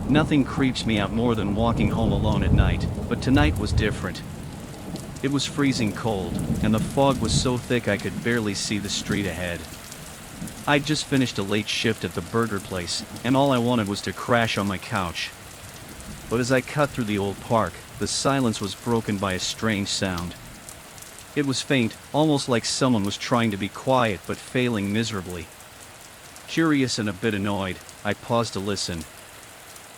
Nothing creeps me out more than walking home alone at night, but tonight was different. It was freezing cold, and the fog was so thick I could barely see the street ahead. I'd just finished a late shift at the burger place, and all I wanted was to crash on my couch. But as I cut through the old park, the silence was broken by a strange sound. It was faint, almost like someone was trying to be quiet but failing miserably. Curious and a bit annoyed, I paused to listen.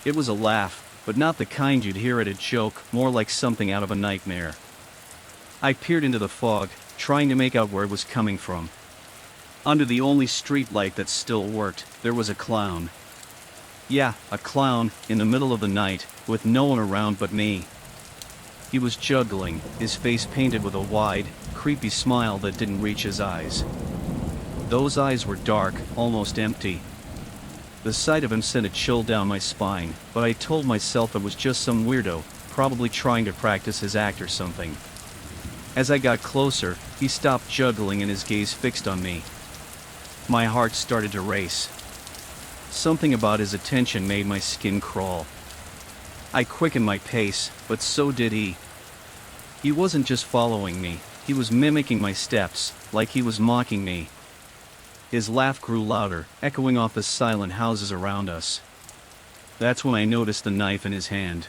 It was a laugh, but not the kind you'd hear at a joke, more like something out of a nightmare. I peered into the fog, trying to make out where it was coming from. Under the only street light that still worked, there was a clown. Yeah, a clown, in the middle of the night, with no one around but me. He was juggling, his face painted with a wide, creepy smile that didn't reach his eyes. Those eyes were dark, almost empty. The sight of him sent a chill down my spine, but I told myself it was just some weirdo, probably trying to practice his act or something. As I got closer, he stopped juggling and his gaze fixed on me. My heart started to race. Something about his attention made my skin crawl. I quickened my pace, but so did he. He wasn't just following me, he was mimicking my steps, like he was mocking me. His laugh grew louder, echoing off the silent houses around us. That's when I noticed the knife in his hand.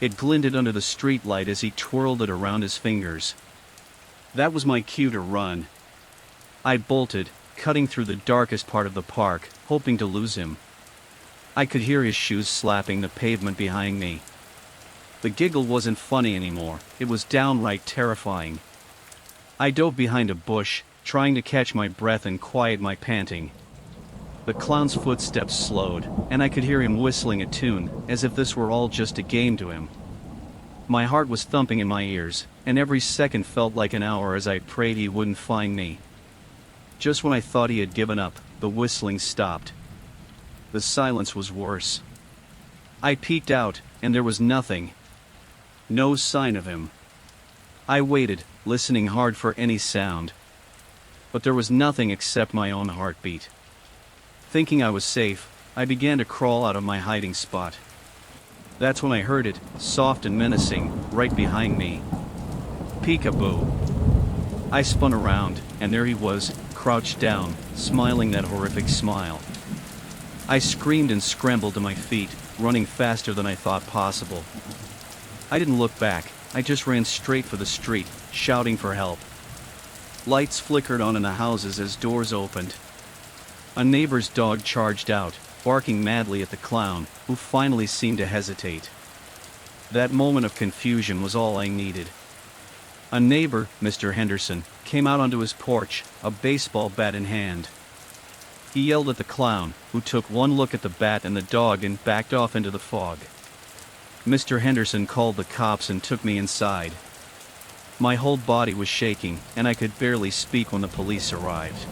It glinted under the streetlight as he twirled it around his fingers. That was my cue to run. I bolted, cutting through the darkest part of the park, hoping to lose him. I could hear his shoes slapping the pavement behind me. The giggle wasn't funny anymore, it was downright terrifying. I dove behind a bush, trying to catch my breath and quiet my panting. The clown's footsteps slowed, and I could hear him whistling a tune, as if this were all just a game to him. My heart was thumping in my ears, and every second felt like an hour as I prayed he wouldn't find me. Just when I thought he had given up, the whistling stopped. The silence was worse. I peeked out, and there was nothing. No sign of him. I waited, listening hard for any sound. But there was nothing except my own heartbeat. Thinking I was safe, I began to crawl out of my hiding spot. That's when I heard it, soft and menacing, right behind me. Peekaboo. I spun around, and there he was, crouched down, smiling that horrific smile. I screamed and scrambled to my feet, running faster than I thought possible. I didn't look back, I just ran straight for the street, shouting for help. Lights flickered on in the houses as doors opened. A neighbor's dog charged out, barking madly at the clown, who finally seemed to hesitate. That moment of confusion was all I needed. A neighbor, Mr. Henderson, came out onto his porch, a baseball bat in hand. He yelled at the clown, who took one look at the bat and the dog and backed off into the fog. Mr. Henderson called the cops and took me inside. My whole body was shaking, and I could barely speak when the police arrived.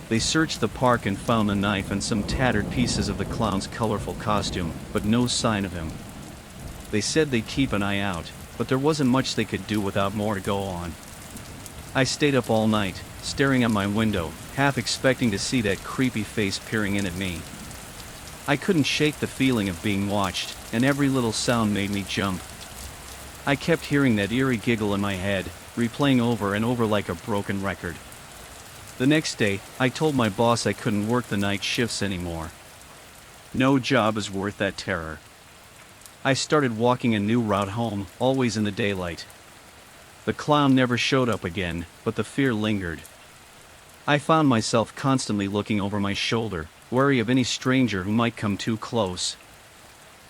They searched the park and found the knife and some tattered pieces of the clown's colorful costume, but no sign of him. They said they'd keep an eye out, but there wasn't much they could do without more to go on. I stayed up all night, staring at my window, half expecting to see that creepy face peering in at me. I couldn't shake the feeling of being watched, and every little sound made me jump. I kept hearing that eerie giggle in my head, replaying over and over like a broken record. The next day, I told my boss I couldn't work the night shifts anymore. No job is worth that terror. I started walking a new route home, always in the daylight. The clown never showed up again, but the fear lingered. I found myself constantly looking over my shoulder, wary of any stranger who might come too close.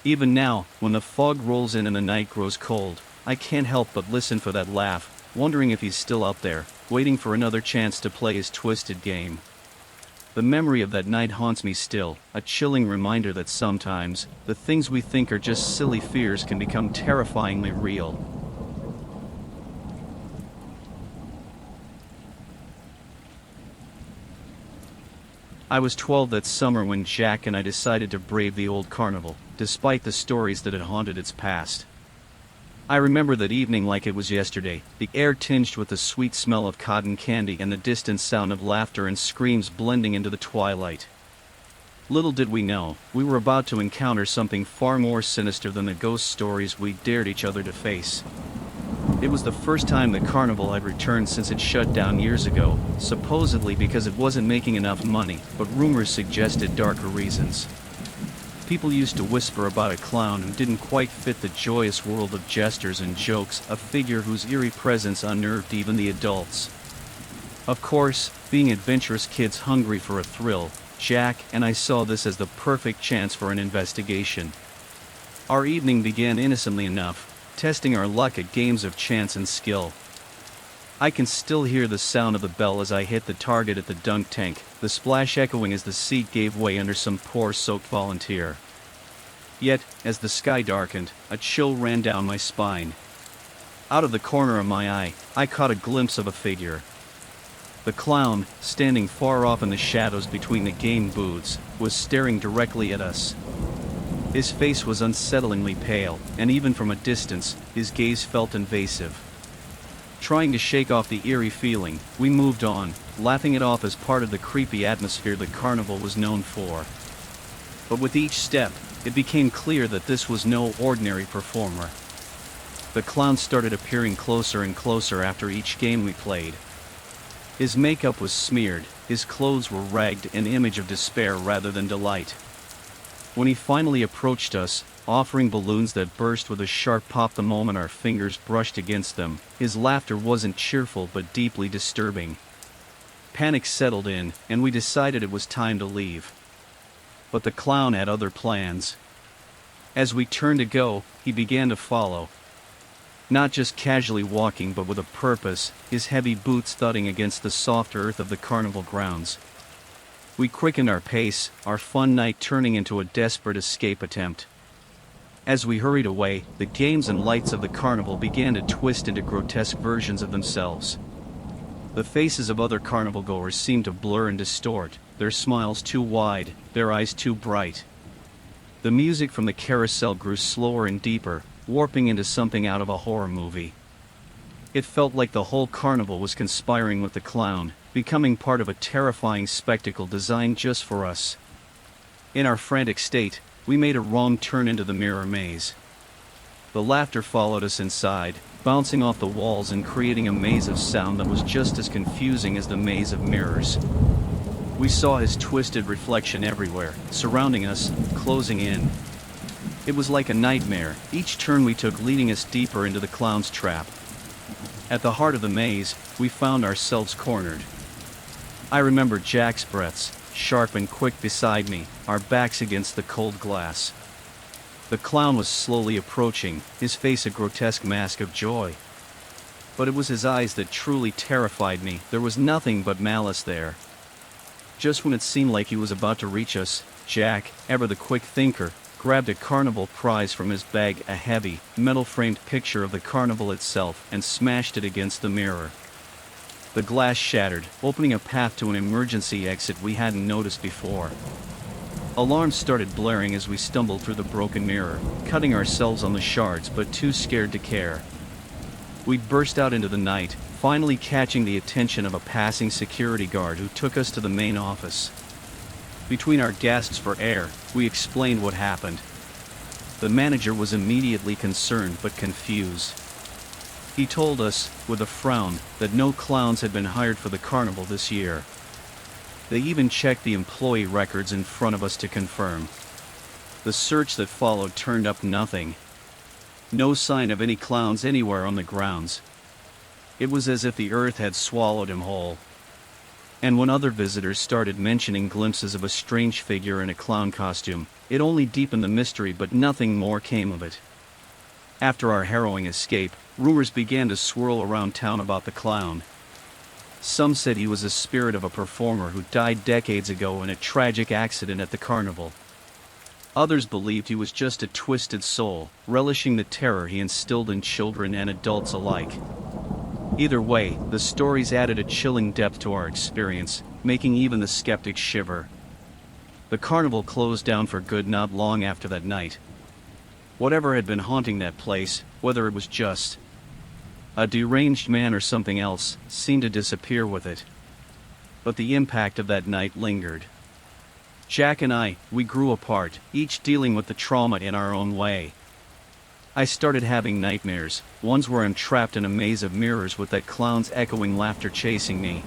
Even now, when the fog rolls in and the night grows cold, I can't help but listen for that laugh, wondering if he's still out there, waiting for another chance to play his twisted game. The memory of that night haunts me still, a chilling reminder that sometimes, the things we think are just silly fears can become terrifyingly real. I was 12 that summer when Jack and I decided to brave the old carnival, despite the stories that had haunted its past. I remember that evening like it was yesterday, the air tinged with the sweet smell of cotton candy and the distant sound of laughter and screams blending into the twilight. Little did we know, we were about to encounter something far more sinister than the ghost stories we dared each other to face. It was the first time the carnival had returned since it shut down years ago, supposedly because it wasn't making enough money, but rumors suggested darker reasons. People used to whisper about a clown who didn't quite fit the joyous world of jesters and jokes, a figure whose eerie presence unnerved even the adults. Of course, being adventurous kids hungry for a thrill, Jack and I saw this as the perfect chance for an investigation. Our evening began innocently enough, testing our luck at games of chance and skill. I can still hear the sound of the bell as I hit the target at the dunk tank, the splash echoing as the seat gave way under some poor soaked volunteer. Yet, as the sky darkened, a chill ran down my spine. Out of the corner of my eye, I caught a glimpse of a figure. The clown, standing far off in the shadows between the game booths, was staring directly at us. His face was unsettlingly pale, and even from a distance, his gaze felt invasive. Trying to shake off the eerie feeling, we moved on, laughing it off as part of the creepy atmosphere the carnival was known for. But with each step, it became clear that this was no ordinary performer. The clown started appearing closer and closer after each game we played. His makeup was smeared, his clothes were ragged, an image of despair rather than delight. When he finally approached us, offering balloons that burst with a sharp pop the moment our fingers brushed against them, his laughter wasn't cheerful but deeply disturbing. Panic settled in, and we decided it was time to leave. But the clown had other plans. As we turned to go, he began to follow. Not just casually walking but with a purpose, his heavy boots thudding against the soft earth of the carnival grounds. We quickened our pace, our fun night turning into a desperate escape attempt. As we hurried away, the games and lights of the carnival began to twist into grotesque versions of themselves. The faces of other carnival goers seemed to blur and distort, their smiles too wide, their eyes too bright. The music from the carousel grew slower and deeper, warping into something out of a horror movie. It felt like the whole carnival was conspiring with the clown, becoming part of a terrifying spectacle designed just for us. In our frantic state, we made a wrong turn into the mirror maze. The laughter followed us inside, bouncing off the walls and creating a maze of sound that was just as confusing as the maze of mirrors. We saw his twisted reflection everywhere, surrounding us, closing in. It was like a nightmare, each turn we took leading us deeper into the clown's trap. At the heart of the maze, we found ourselves cornered. I remember Jack's breaths, sharp and quick beside me, our backs against the cold glass. The clown was slowly approaching, his face a grotesque mask of joy. But it was his eyes that truly terrified me. There was nothing but malice there. Just when it seemed like he was about to reach us, Jack, ever the quick thinker, grabbed a carnival prize from his bag, a heavy, metal-framed picture of the carnival itself, and smashed it against the mirror. The glass shattered, opening a path to an emergency exit we hadn't noticed before. Alarms started blaring as we stumbled through the broken mirror, cutting ourselves on the shards but too scared to care. We burst out into the night, finally catching the attention of a passing security guard who took us to the main office. Between our gasps for air, we explained what happened. The manager was immediately concerned but confused. He told us, with a frown, that no clowns had been hired for the carnival this year. They even checked the employee records in front of us to confirm. The search that followed turned up nothing. No sign of any clowns anywhere on the grounds. It was as if the earth had swallowed him whole. And when other visitors started mentioning glimpses of a strange figure in a clown costume, it only deepened the mystery, but nothing more came of it. After our harrowing escape, rumors began to swirl around town about the clown. Some said he was the spirit of a performer who died decades ago in a tragic accident at the carnival. Others believed he was just a twisted soul, relishing the terror he instilled in children and adults alike. Either way, the stories added a chilling depth to our experience, making even the skeptics shiver. The carnival closed down for good not long after that night. Whatever had been haunting that place, whether it was just a deranged man or something else, seemed to disappear with it. But the impact of that night lingered. Jack and we grew apart, each dealing with the trauma in our own way. I started having nightmares, ones where I'm trapped in a maze of mirrors with that clown's echoing laughter chasing me.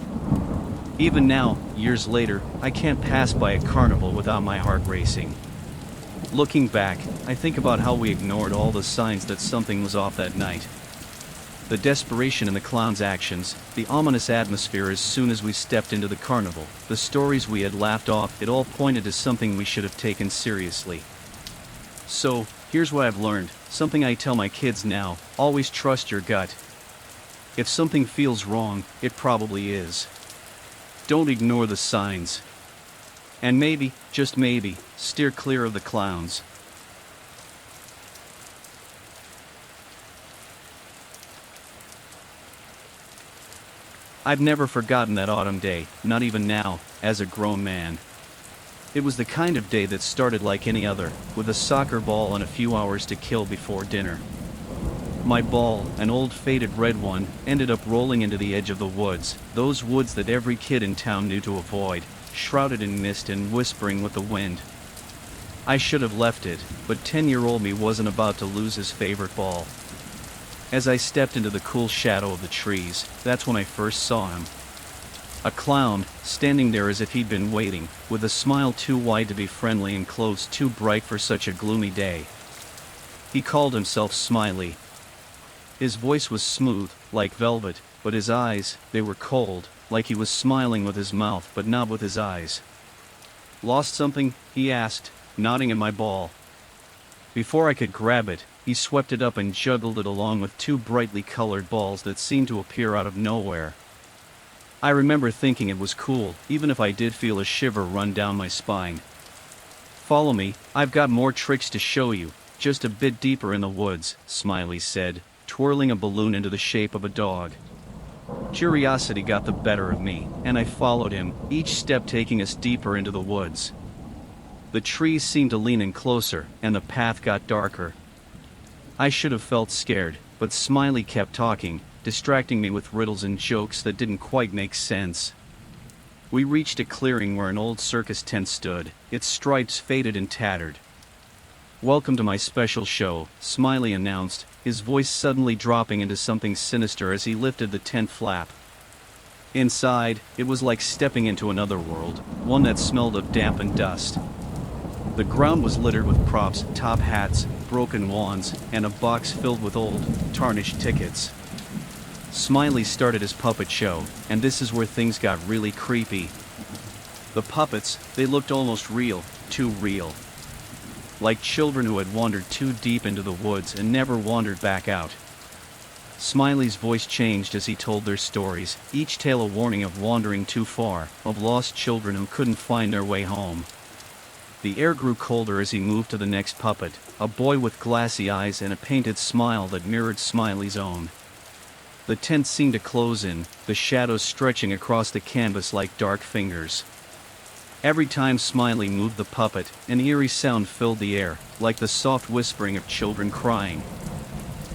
Even now, years later, I can't pass by a carnival without my heart racing. Looking back, I think about how we ignored all the signs that something was off that night. The desperation in the clown's actions, the ominous atmosphere as soon as we stepped into the carnival, the stories we had laughed off, it all pointed to something we should have taken seriously. So, here's what I've learned, something I tell my kids now: always trust your gut. If something feels wrong, it probably is. Don't ignore the signs. And maybe, just maybe, steer clear of the clowns. I've never forgotten that autumn day, not even now, as a grown man. It was the kind of day that started like any other, with a soccer ball and a few hours to kill before dinner. My ball, an old faded red one, ended up rolling into the edge of the woods, those woods that every kid in town knew to avoid, shrouded in mist and whispering with the wind. I should have left it, but 10-year-old me wasn't about to lose his favorite ball. As I stepped into the cool shadow of the trees, that's when I first saw him. A clown, standing there as if he'd been waiting, with a smile too wide to be friendly and clothes too bright for such a gloomy day. He called himself Smiley. His voice was smooth, like velvet, but his eyes, they were cold, like he was smiling with his mouth but not with his eyes. "Lost something?" he asked, nodding at my ball. Before I could grab it, he swept it up and juggled it along with two brightly colored balls that seemed to appear out of nowhere. I remember thinking it was cool, even if I did feel a shiver run down my spine. "Follow me, I've got more tricks to show you, just a bit deeper in the woods," Smiley said, twirling a balloon into the shape of a dog. Curiosity got the better of me, and I followed him, each step taking us deeper into the woods. The trees seemed to lean in closer, and the path got darker. I should have felt scared, but Smiley kept talking, distracting me with riddles and jokes that didn't quite make sense. We reached a clearing where an old circus tent stood, its stripes faded and tattered. "Welcome to my special show," Smiley announced, his voice suddenly dropping into something sinister as he lifted the tent flap. Inside, it was like stepping into another world, one that smelled of damp and dust. The ground was littered with props, top hats, broken wands, and a box filled with old, tarnished tickets. Smiley started his puppet show, and this is where things got really creepy. The puppets, they looked almost real, too real. Like children who had wandered too deep into the woods and never wandered back out. Smiley's voice changed as he told their stories, each tale a warning of wandering too far, of lost children who couldn't find their way home. The air grew colder as he moved to the next puppet, a boy with glassy eyes and a painted smile that mirrored Smiley's own. The tent seemed to close in, the shadows stretching across the canvas like dark fingers. Every time Smiley moved the puppet, an eerie sound filled the air, like the soft whispering of children crying.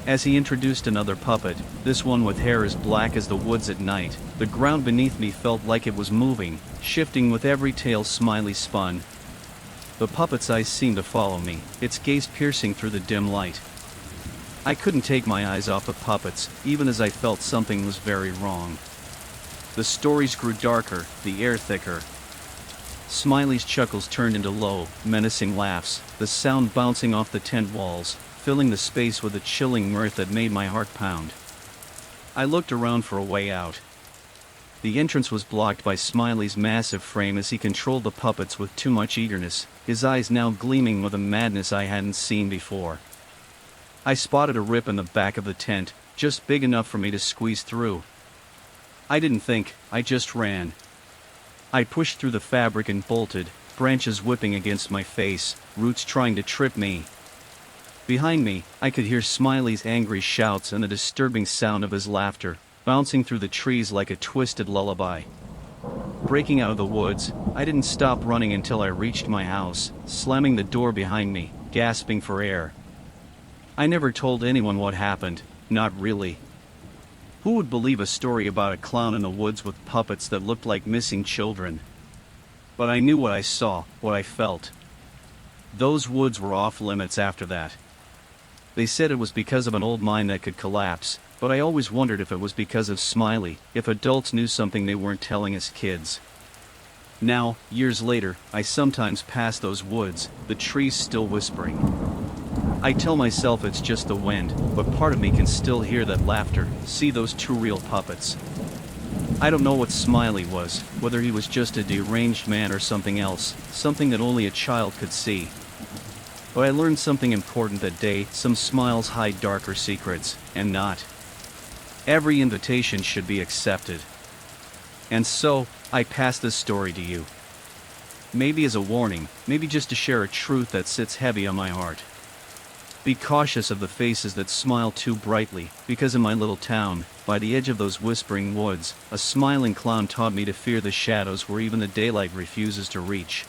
As he introduced another puppet, this one with hair as black as the woods at night, the ground beneath me felt like it was moving, shifting with every tale Smiley spun. The puppet's eyes seemed to follow me, its gaze piercing through the dim light. I couldn't take my eyes off the puppets, even as I felt something was very wrong. The stories grew darker, the air thicker. Smiley's chuckles turned into low, menacing laughs, the sound bouncing off the tent walls, filling the space with a chilling mirth that made my heart pound. I looked around for a way out. The entrance was blocked by Smiley's massive frame as he controlled the puppets with too much eagerness, his eyes now gleaming with a madness I hadn't seen before. I spotted a rip in the back of the tent, just big enough for me to squeeze through. I didn't think, I just ran. I pushed through the fabric and bolted, branches whipping against my face, roots trying to trip me. Behind me, I could hear Smiley's angry shouts and the disturbing sound of his laughter, bouncing through the trees like a twisted lullaby. Breaking out of the woods, I didn't stop running until I reached my house, slamming the door behind me, gasping for air. I never told anyone what happened, not really. Who would believe a story about a clown in the woods with puppets that looked like missing children? but I knew what I saw, what I felt. Those woods were off limits after that. They said it was because of an old mine that could collapse, but I always wondered if it was because of Smiley, if adults knew something they weren't telling us kids. Now, years later, I sometimes pass those woods, the trees still whispering. I tell myself it's just the wind, but part of me can still hear that laughter, see those two real puppets. I don't know what Smiley was, whether he was just a deranged man or something else, something that only a child could see. But I learned something important that day: some smiles hide darker secrets, and not every invitation should be accepted. And so, I pass this story to you. Maybe as a warning, maybe just to share a truth that sits heavy on my heart. Be cautious of the faces that smile too brightly, because in my little town, by the edge of those whispering woods, a smiling clown taught me to fear the shadows where even the daylight refuses to reach.